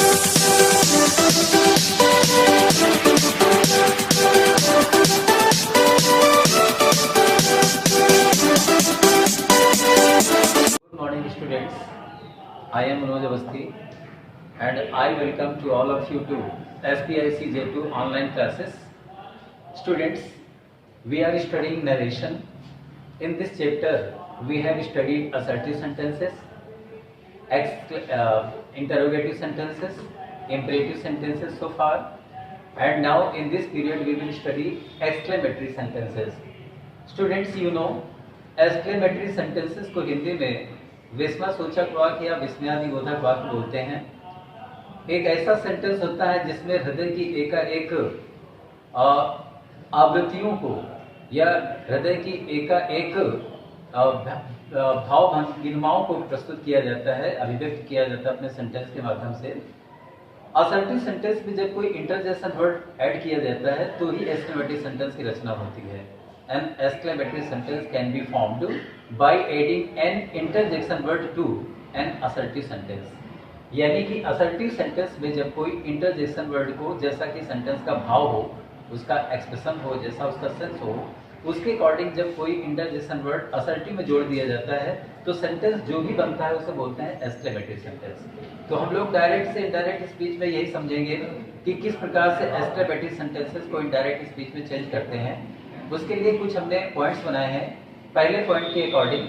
Good morning students, I am Manoj Avasthi and I welcome to all of you to SPIC J2 online classes. Students, we are studying narration. In this chapter, we have studied assertive sentences, interrogative sentences, imperative sentences so far, and now in this period we will study exclamatory sentences. Students, you know, exclamatory sentences को हिंदी में विस्मयसूचक वाक्य या विस्मयादिबोधक वाक्य बोलते हैं। एक ऐसा sentence होता है जिसमें हृदय की एकाएक आवृत्तियों को या हृदय की एकाएक भाव भंगिमाओं को प्रस्तुत किया जाता है, अभिव्यक्त किया जाता है अपने सेंटेंस के माध्यम से। असर्टिव सेंटेंस में जब कोई इंटरजेक्शन वर्ड ऐड किया जाता है तो ही एक्सक्लेमेटरी सेंटेंस की रचना होती है। An exclamatory sentence can be formed by adding an interjection word to an assertive sentence. यानी कि assertive sentence में जब कोई interjection word को, जैसा कि सेंटेंस का भाव हो, उसका एक्सप्रेशन हो, जैसा उसका सेंस हो, उसके अकॉर्डिंग जब कोई इंटरजेक्शन वर्ड असर्टिव में जोड़ दिया जाता है तो सेंटेंस जो भी बनता है उसे बोलते हैं एक्सक्लेमेटरी सेंटेंस। तो हम लोग डायरेक्ट से इनडायरेक्ट स्पीच में यही समझेंगे कि किस प्रकार से एक्सक्लेमेटरी सेंटेंसेस को इनडायरेक्ट स्पीच में चेंज करते हैं। उसके लिए कुछ हमने पॉइंट्स बनाए हैं। पहले पॉइंट के अकॉर्डिंग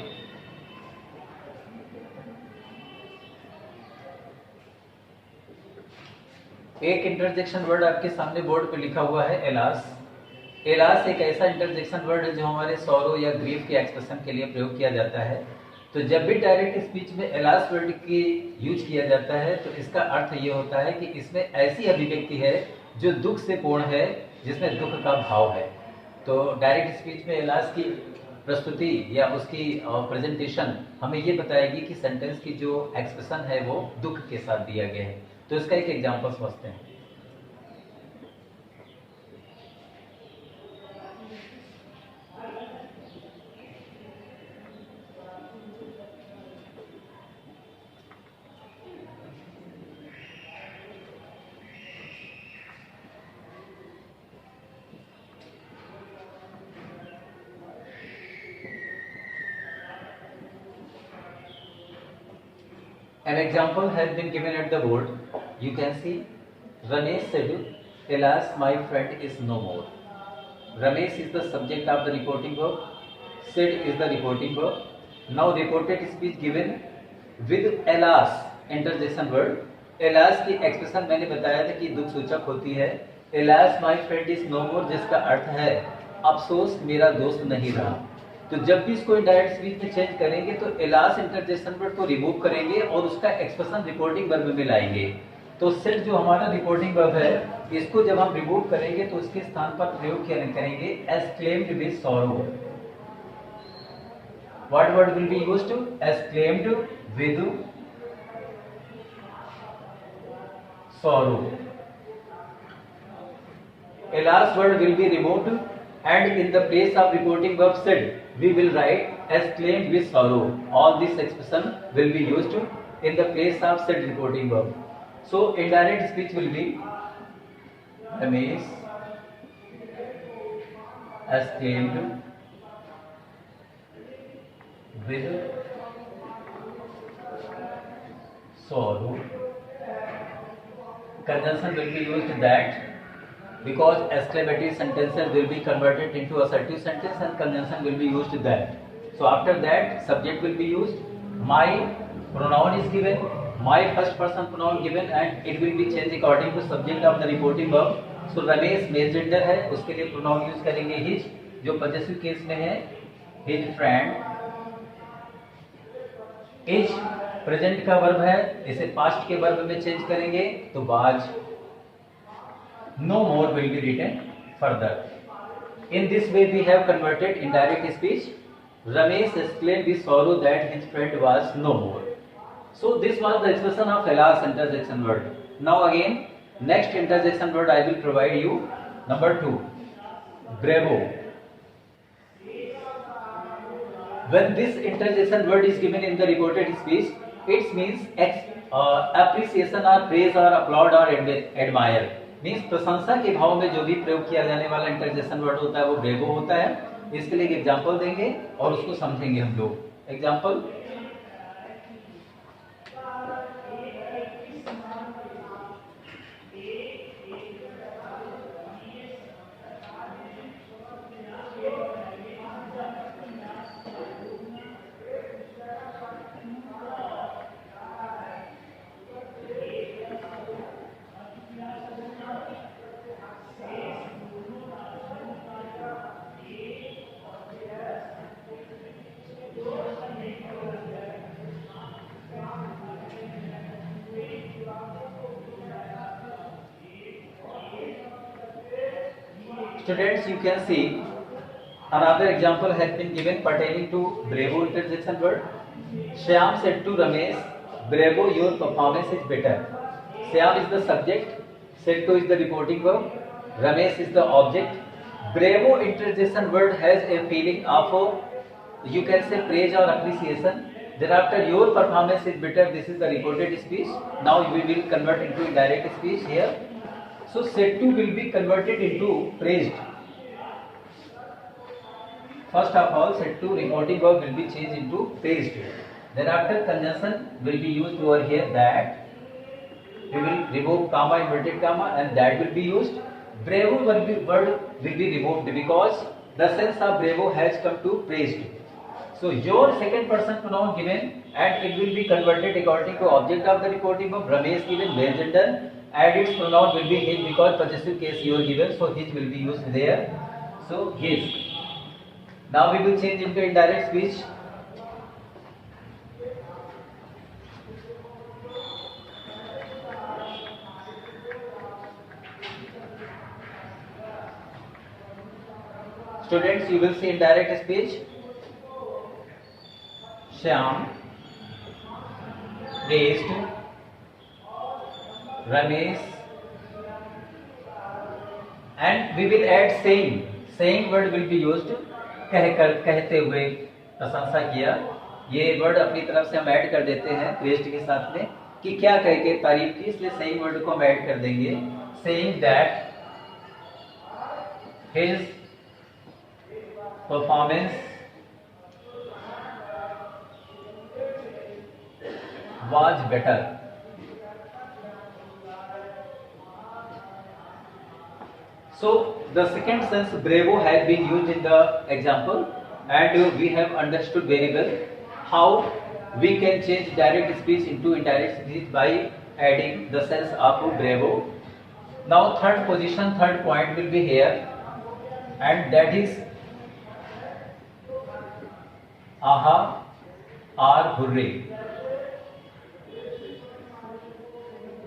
एक इंटरजेक्शन वर्ड आपके सामने बोर्ड पे लिखा हुआ है एलास। एलास एक ऐसा इंटरजेक्शन वर्ड है जो हमारे सॉरो या ग्रीफ के एक्सप्रेशन के लिए प्रयोग किया जाता है। तो जब भी डायरेक्ट स्पीच में एलास वर्ड की यूज किया जाता है तो इसका अर्थ ये होता है कि इसमें ऐसी अभिव्यक्ति है जो दुख से पूर्ण है, जिसमें दुख का भाव है। तो डायरेक्ट स्पीच में एलास की प्रस्तुति या उसकी प्रेजेंटेशन हमें ये बताएगी कि सेंटेंस की जो एक्सप्रेशन है वो दुख के साथ दिया गया है। तो इसका एक एग्जांपल समझते हैं। An example has been given at the board. You can see Ramesh said, "Alas, my friend is no more." Ramesh is the subject of the reporting verb. Said is the reporting verb. Now reported speech given with alas interjection word. Alas की expression मैंने बताया था कि दुख सूचक होती है। Alas, my friend is no more जिसका अर्थ है अफसोस मेरा दोस्त नहीं रहा। तो जब भी इसको इनडायरेक्ट स्पीच में चेंज करेंगे तो एलास इंटरजेक्शन वर्ड को रिमूव करेंगे और उसका एक्सप्रेशन रिपोर्टिंग वर्ब में लाएंगे। तो सेट जो हमारा रिपोर्टिंग वर्ब है, इसको जब हम रिमूव करेंगे तो उसके स्थान पर प्रयोग करेंगे exclaimed with sorrow. What word will be used? Exclaimed with sorrow. Alas word will be removed and in the place of reporting verb said we will write exclaimed with sorrow. All this expression will be used in the place of said reporting verb. So indirect speech will be Ramesh exclaimed with sorrow. Conjunction will be used that, because exclamatory sentences will be converted into assertive sentence and conjunction will be used that. So after that subject will be used, my pronoun is given, my first person pronoun given and it will be changed according to subject of the reporting verb. So Ramesh male gender है, उसके लिए pronoun use करेंगे his, जो possessive case में है his friend। is present का verb है, इसे पास्ट के वर्ब में चेंज करेंगे तो was। No more will be written further. In this way we have converted indirect speech. Ramesh exclaimed with sorrow that his friend was no more. So this was the expression of alas interjection word. Now again next interjection word I will provide you. Number 2, bravo. When this interjection word is given in the reported speech, It means appreciation or praise or applaud or admire. Means प्रशंसा के भाव में जो भी प्रयोग किया जाने वाला इंटरजेक्शन वर्ड होता है वो ब्रेवो होता है। इसके लिए एक एग्जांपल देंगे और उसको समझेंगे हम लोग। Example, students, you can see another example has been given pertaining to bravo interjection word. Shyam said to Ramesh, bravo, your performance is better. Shyam is the subject, said to is the reporting verb, Ramesh is the object. Bravo interjection word has a feeling of, you can say, praise or appreciation. Thereafter, your performance is better, this is the reported speech. Now we will convert into indirect speech here. So said to will be converted into praised. First of all, said to reporting verb will be changed into praised. Thereafter, conjunction will be used over here, that we will remove comma, inverted comma, and that will be used. Bravo word will be removed because the sense of bravo has come to praised. So your second person pronoun given and it will be converted according to object of the reporting verb. Ramesh given male gender and its pronoun will be his because possessive case you are given, so his will be used there. So his. Now we will change into indirect speech. Students, you will see indirect speech. Shyam praised Ramesh, and we will add saying. Saying word will be used. कहते हुए प्रशंसा किया, ये word अपनी तरफ से हम add कर देते हैं प्रेस्ट के साथ में कि क्या कह के तारीफ की, इसलिए सेइंग वर्ड को हम ऐड कर देंगे। Saying that his performance was better. So the second sense bravo has been used in the example, and we have understood very well how we can change direct speech into indirect speech by adding the sense of bravo. Now third position, third point will be here, and that is aha or hurray.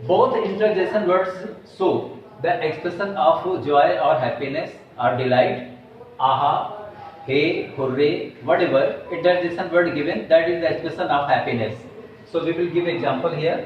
Both interjection words show the expression of joy or happiness or delight. Aha, hey, hooray, whatever interjection word given, that is the expression of happiness. So we will give example here.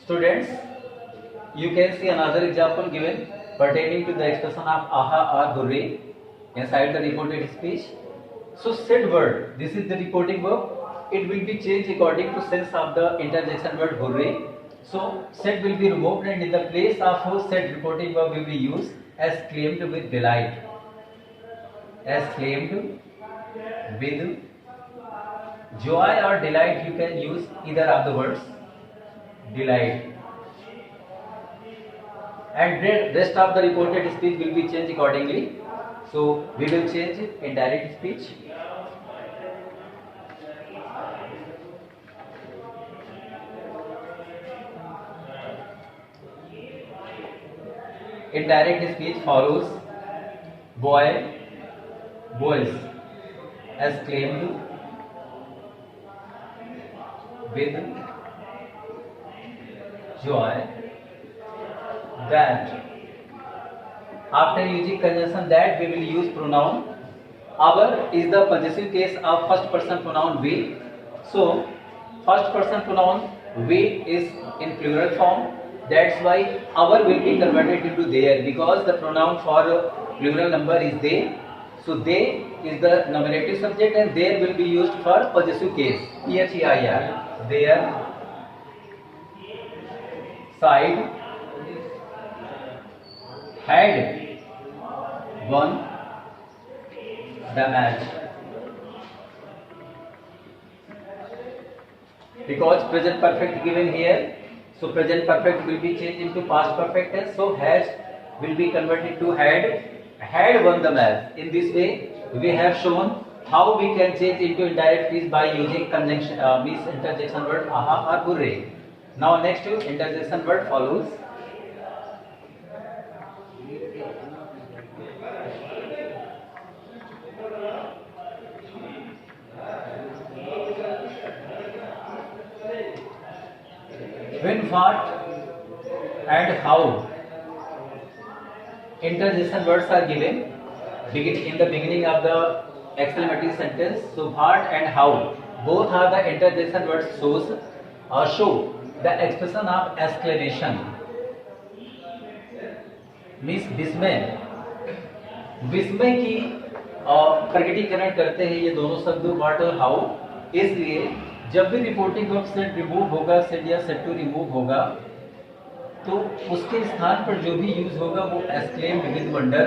Students, you can see another example given pertaining to the expression of aha or hurray inside the reported speech. So said word, this is the reporting verb, it will be changed according to sense of the interjection word hurray. So said will be removed and in the place of said reporting verb will be used as claimed with delight. As claimed with joy or delight, you can use either of the words. Delight, and then rest of the reported speech will be changed accordingly. So we will change indirect speech. Indirect speech follows boy, boys, as claimed with joy that After using conjunction that, we will use pronoun. Our is the possessive case of first person pronoun we. So first person pronoun we is in plural form. That's why our will be converted into their, because the pronoun for plural number is they. So they is the nominative subject and there will be used for possessive case. Their, their side had won the match. Because present perfect given here, so present perfect will be changed into past perfect tense. So has will be converted to had won the match. In this way, we have shown how we can change into indirect speech by using conjunction, means interjection word aha or hooray. Now next interjection word follows. When, what, and how interjection words are given in the beginning of the exclamatory sentence. So what and how both are the interjection words show the expression of exclamation, means विस्मय की प्रकटीकरण करते हैं ये दोनों शब्द what और how. इसलिए जब भी रिपोर्टिंग वर्ब सेड रिमूव होगा, सेड या सेड टू रिमूव होगा, तो उसके स्थान पर जो भी यूज होगा वो एक्सक्लेम विद वंडर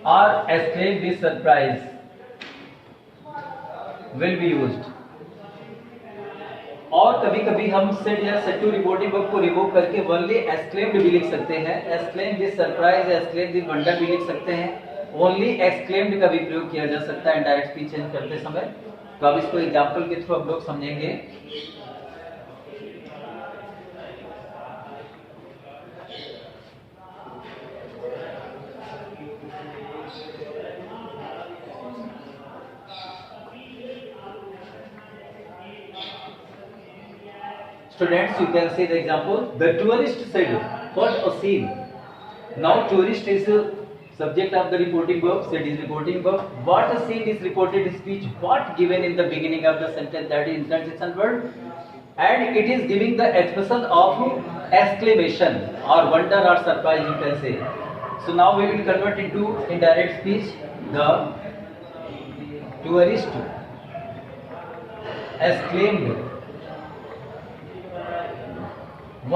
और exclaim with surprise will be used. और कभी कभी हम सेड या सेड टू रिपोर्टिंग वर्ब को रिमूव करके ओनली एक्सक्लेम्ड भी लिख सकते हैं, exclaim with surprise, exclaim with wonder भी लिख सकते हैं। ओनली एक्सक्लेम्ड का भी प्रयोग किया जा सकता है इंडायरेक्ट स्पीच चेंज करते समय। तो अब इसको एग्जांपल के थ्रू हम लोग समझेंगे। Students, you can see the example. The tourist said, "What a scene!" Now, tourist is subject of the reporting verb. Said is reporting verb. What a scene is reported speech. What given in the beginning of the sentence, that is interjection word, and it is giving the expression of exclamation or wonder or surprise, you can say. So now we will convert into indirect speech. The tourist exclaimed.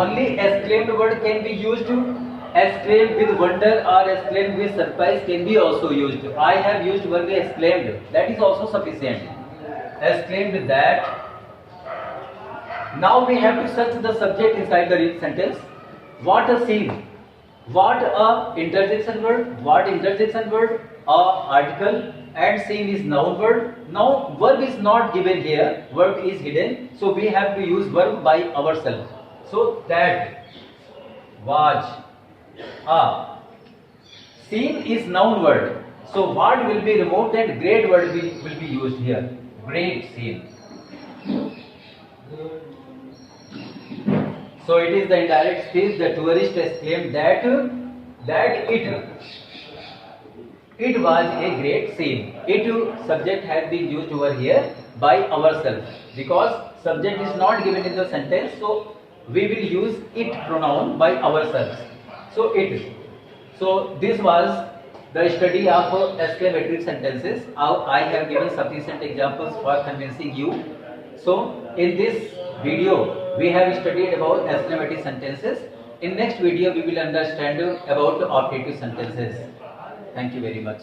Only exclaimed word can be used. Exclaimed with wonder or exclaimed with surprise can be also used. I have used only exclaimed. That is also sufficient. Exclaimed that. Now we have to search the subject inside the sentence. What a scene. What a interjection word. What interjection word? A article. And scene is noun word. Now verb is not given here. Verb is hidden. So we have to use verb by ourselves. So that was a scene is noun word. So what will be removed and great word will be used here. Great scene. So it is the indirect speech. The tourist exclaimed that it was a great scene. It subject has been used over here by ourselves because subject is not given in the sentence. So we will use it pronoun by ourselves. So it is. So this was the study of exclamatory sentences. I have given sufficient examples for convincing you. So in this video we have studied about exclamatory sentences. In next video we will understand about optative sentences. Thank you very much.